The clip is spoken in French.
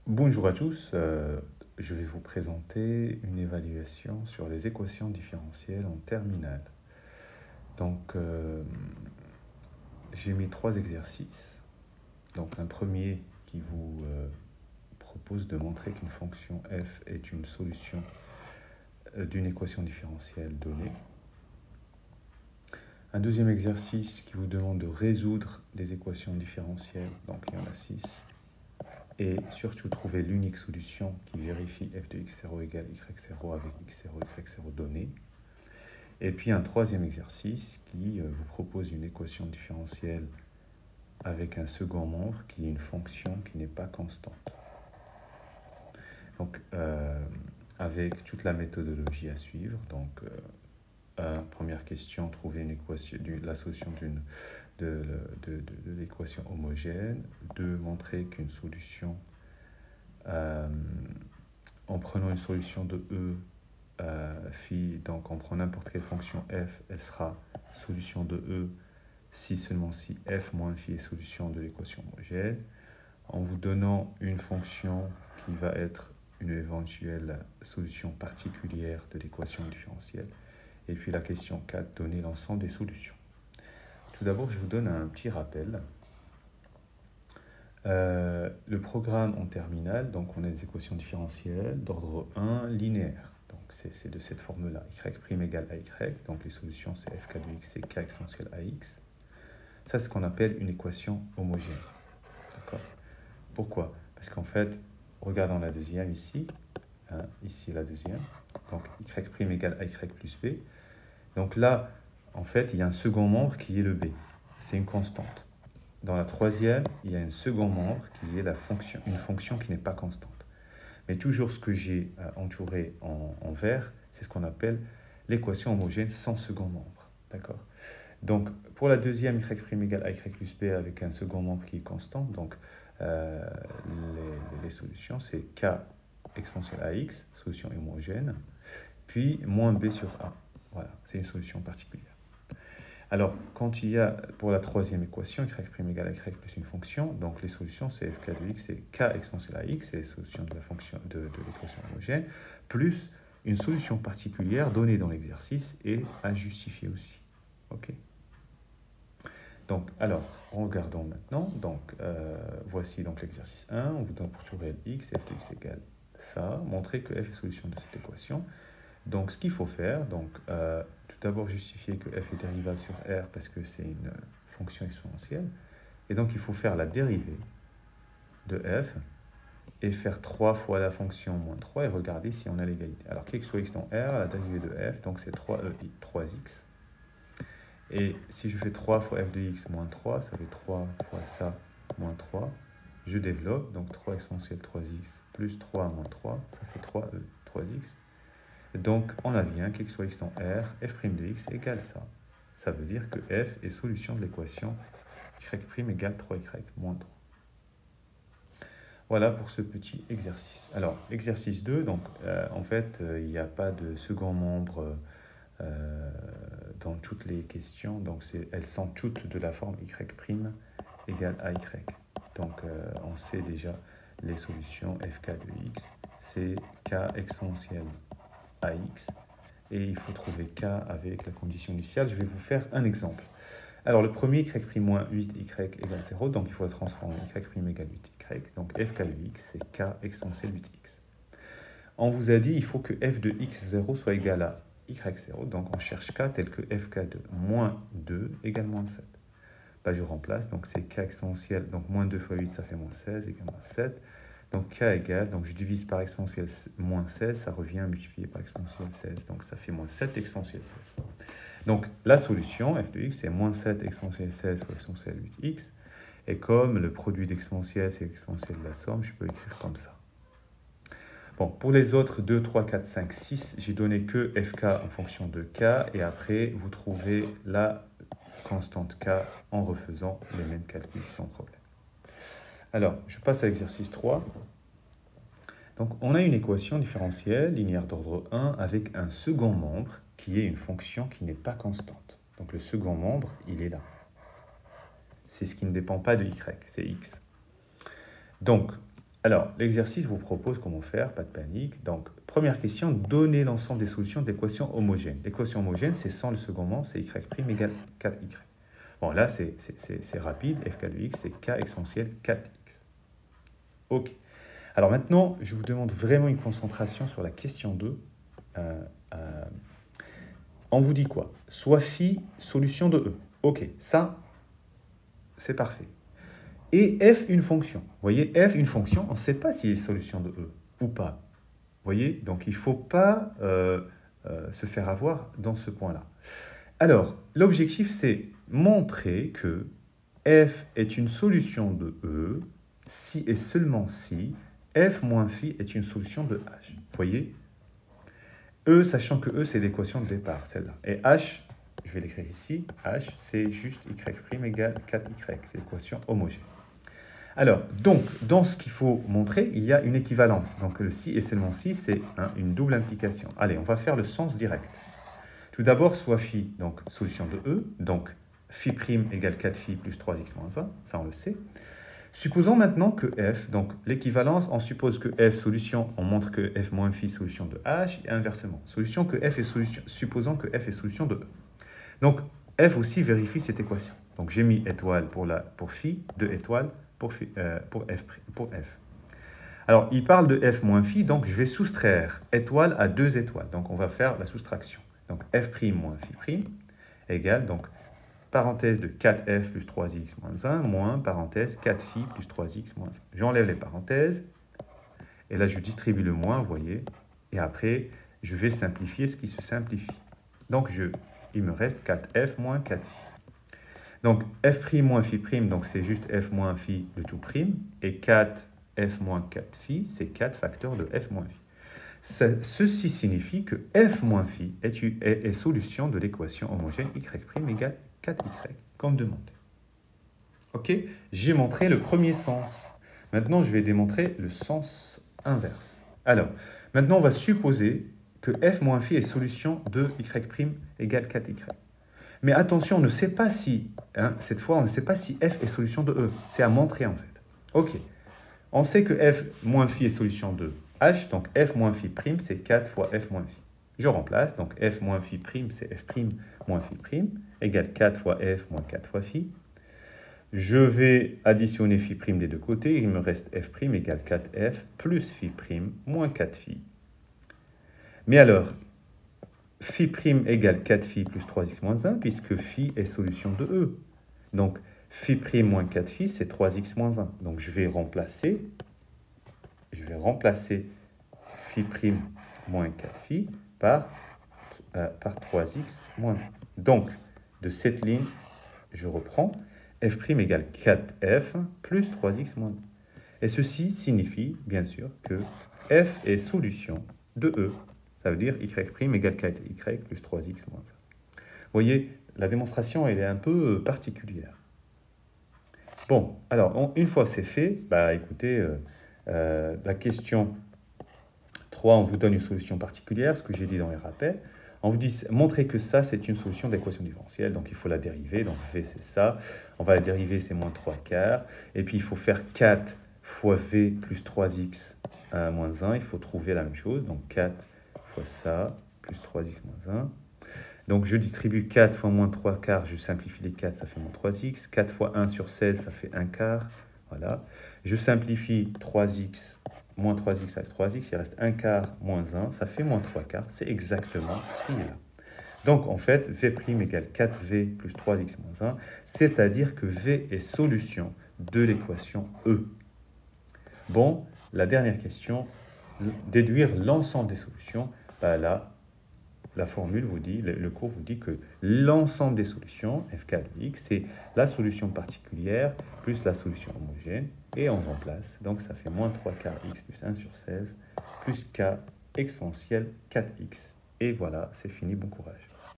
Bonjour à tous, je vais vous présenter une évaluation sur les équations différentielles en terminale. Donc, j'ai mis trois exercices. Donc, un premier qui vous propose de montrer qu'une fonction f est une solution d'une équation différentielle donnée. Un deuxième exercice qui vous demande de résoudre des équations différentielles, donc il y en a 6. Et surtout trouver l'unique solution qui vérifie f de x0 égale y0 avec x0, y0 donné. Et puis un troisième exercice qui vous propose une équation différentielle avec un second membre qui est une fonction qui n'est pas constante. Donc avec toute la méthodologie à suivre. Donc première question, trouver une équation, la solution de l'équation homogène. 2, montrer qu'une solution en prenant une solution de E phi, donc on prend n'importe quelle fonction f, elle sera solution de E si seulement si f moins phi est solution de l'équation homogène, en vous donnant une fonction qui va être une éventuelle solution particulière de l'équation différentielle. Et puis la question 4, donner l'ensemble des solutions. Tout d'abord, je vous donne un petit rappel. Le programme en terminale, donc on a des équations différentielles d'ordre 1 linéaire. Donc c'est de cette forme-là, y' égale à y, donc les solutions c'est fk de x, c'est k exponentielle ax. Ça c'est ce qu'on appelle une équation homogène. D'accord ? Pourquoi ? Parce qu'en fait, regardons la deuxième ici, ici la deuxième, donc y' égale à y plus b. Donc là, en fait, il y a un second membre qui est le b, c'est une constante. Dans la troisième, il y a un second membre qui est une fonction qui n'est pas constante. Mais toujours ce que j'ai entouré en vert, c'est ce qu'on appelle l'équation homogène sans second membre. D'accord ? Donc, pour la deuxième, y' égale à y plus b avec un second membre qui est constant, donc les solutions, c'est k exponentielle ax, solution homogène, puis moins b sur a. Voilà, c'est une solution particulière. Alors, quand il y a, pour la troisième équation, y' égale à y plus une fonction, donc les solutions, c'est fk de x, c'est k exponentielle à x, c'est les solutions de la fonction de l'équation homogène, plus une solution particulière donnée dans l'exercice et à justifier aussi. OK ? Donc, alors, regardons maintenant. Donc, voici donc l'exercice 1. On vous donne pour tout réel x, f de x égale ça. Montrer que f est solution de cette équation. Donc, ce qu'il faut faire, donc, tout d'abord justifier que f est dérivable sur R parce que c'est une fonction exponentielle. Et donc, il faut faire la dérivée de f et faire 3 fois la fonction moins 3 et regarder si on a l'égalité. Alors, quel que soit x dans R, la dérivée de f, donc c'est 3x. Et si je fais 3 fois f de x moins 3, ça fait 3 fois ça moins 3. Je développe, donc 3 exponentielle 3x plus 3 moins 3, ça fait 3x. Donc, on a bien quel que soit x dans R, f' de x égale ça. Ça veut dire que f est solution de l'équation y' égale 3y moins 3. Voilà pour ce petit exercice. Alors, exercice 2, donc en fait, il n'y a pas de second membre dans toutes les questions. Donc, elles sont toutes de la forme y' égale à y. Donc, on sait déjà les solutions fk de x, c'est k exponentielle ax, et il faut trouver k avec la condition initiale. Je vais vous faire un exemple. Alors, le premier, y' moins 8y égale 0, donc il faut la transformer en y' égale 8y. Donc, fk de x, c'est k exponentielle 8x. On vous a dit il faut que f de x0 soit égal à y0, donc on cherche k tel que fk de moins 2 égale moins 7. Bah, je remplace, donc c'est k exponentielle, donc moins 2 fois 8, ça fait moins 16, égale moins 7. Donc k égale, donc je divise par exponentielle moins 16, ça revient multiplié par exponentielle 16, donc ça fait moins 7 exponentielle 16. Donc la solution, f de x, c'est moins 7 exponentielle 16 fois exponentielle 8x, et comme le produit d'exponentielle, c'est l'exponentielle de la somme, je peux écrire comme ça. Bon, pour les autres 2, 3, 4, 5, 6, j'ai donné que fk en fonction de k, et après, vous trouvez la constante k en refaisant les mêmes calculs sans problème. Alors, je passe à l'exercice 3. Donc, on a une équation différentielle linéaire d'ordre 1 avec un second membre qui est une fonction qui n'est pas constante. Donc, le second membre, il est là. C'est ce qui ne dépend pas de y, c'est x. Donc, Alors, l'exercice vous propose comment faire, pas de panique. Donc, première question, donner l'ensemble des solutions de l'équation homogène. L'équation homogène, c'est sans le second membre, c'est y' égale 4y. Bon, là, c'est rapide, f de x, c'est k exponentielle 4x. OK. Alors maintenant, je vous demande vraiment une concentration sur la question 2. On vous dit quoi? Soit phi, solution de E. OK, ça, c'est parfait. Et f une fonction. Vous voyez, f une fonction, on ne sait pas si c'est solution de E ou pas. Vous voyez, donc il ne faut pas se faire avoir dans ce point-là. Alors, l'objectif, c'est montrer que f est une solution de E si et seulement si f moins phi est une solution de h. Vous voyez, E, sachant que E, c'est l'équation de départ, celle-là. Et h, je vais l'écrire ici, h, c'est juste y' égale 4y, c'est l'équation homogène. Alors, donc, dans ce qu'il faut montrer, il y a une équivalence. Donc, le si et seulement si, c'est une double implication. Allez, on va faire le sens direct. Tout d'abord, soit phi, donc solution de E, donc phi' égale 4phi plus 3x moins 1, ça on le sait. Supposons maintenant que f, donc l'équivalence, on suppose que f solution, on montre que f moins phi solution de h, et inversement. Supposons que f est solution de E. Donc, f aussi vérifie cette équation. Donc, j'ai mis étoile pour phi, 2 étoiles pour f. Alors, il parle de f moins phi, donc je vais soustraire étoile à 2 étoiles. Donc, on va faire la soustraction. Donc, f' moins phi' égale, donc, parenthèse de 4f plus 3x moins 1, moins parenthèse 4phi plus 3x moins 1. J'enlève les parenthèses, et là, je distribue le moins, vous voyez, et après, je vais simplifier ce qui se simplifie. Donc, il me reste 4f moins 4phi. Donc, f' moins phi', donc c'est juste f moins phi de tout prime, et 4f moins 4phi, c'est 4 facteurs de f moins phi. Ceci signifie que f moins phi est solution de l'équation homogène y' égale 4y, comme demandé. OK? J'ai montré le premier sens. Maintenant, je vais démontrer le sens inverse. Alors, maintenant, on va supposer que f moins phi est solution de y' égale 4y. Mais attention, on ne sait pas si, cette fois, on ne sait pas si f est solution de E. C'est à montrer, en fait. OK. On sait que f moins phi est solution de h, donc f moins phi', c'est 4 fois f moins phi. Je remplace, donc f moins phi', c'est f' moins phi', égale 4 fois f moins 4 fois phi. Je vais additionner phi' des deux côtés, il me reste f' égale 4f plus phi' moins 4phi. Mais alors, phi' égale 4phi plus 3x moins 1, puisque phi est solution de E. Donc, phi' moins 4phi, c'est 3x moins 1. Donc, je vais remplacer phi' moins 4phi par 3x moins 1. Donc, de cette ligne, je reprends f' égale 4f plus 3x moins 1. Et ceci signifie, bien sûr, que f est solution de E. Ça veut dire y' égale 4y plus 3x moins 1. Vous voyez, la démonstration, elle est un peu particulière. Bon, alors, une fois c'est fait, bah écoutez, la question 3, on vous donne une solution particulière, ce que j'ai dit dans les rappels. On vous dit, montrez que ça, c'est une solution d'équation différentielle, donc il faut la dériver. Donc v, c'est ça. On va la dériver, c'est moins 3 quarts. Et puis, il faut faire 4 fois v plus 3x moins 1. Il faut trouver la même chose. Donc, 4 fois ça, plus 3x moins 1. Donc, je distribue 4 fois moins 3 quarts. Je simplifie les 4, ça fait moins 3x. 4 fois 1 sur 16, ça fait 1 quart. Voilà. Je simplifie 3x, moins 3x avec 3x. Il reste 1 quart moins 1. Ça fait moins 3 quarts. C'est exactement ce qu'il y a là. Donc, en fait, v' égale 4v plus 3x moins 1. C'est-à-dire que v est solution de l'équation E. Bon, la dernière question, déduire l'ensemble des solutions. Bah là, la formule vous dit, le cours vous dit que l'ensemble des solutions, f' de x, c'est la solution particulière plus la solution homogène, et on remplace. Donc, ça fait moins 3 quarts x plus 1 sur 16, plus k exponentielle 4x. Et voilà, c'est fini, bon courage.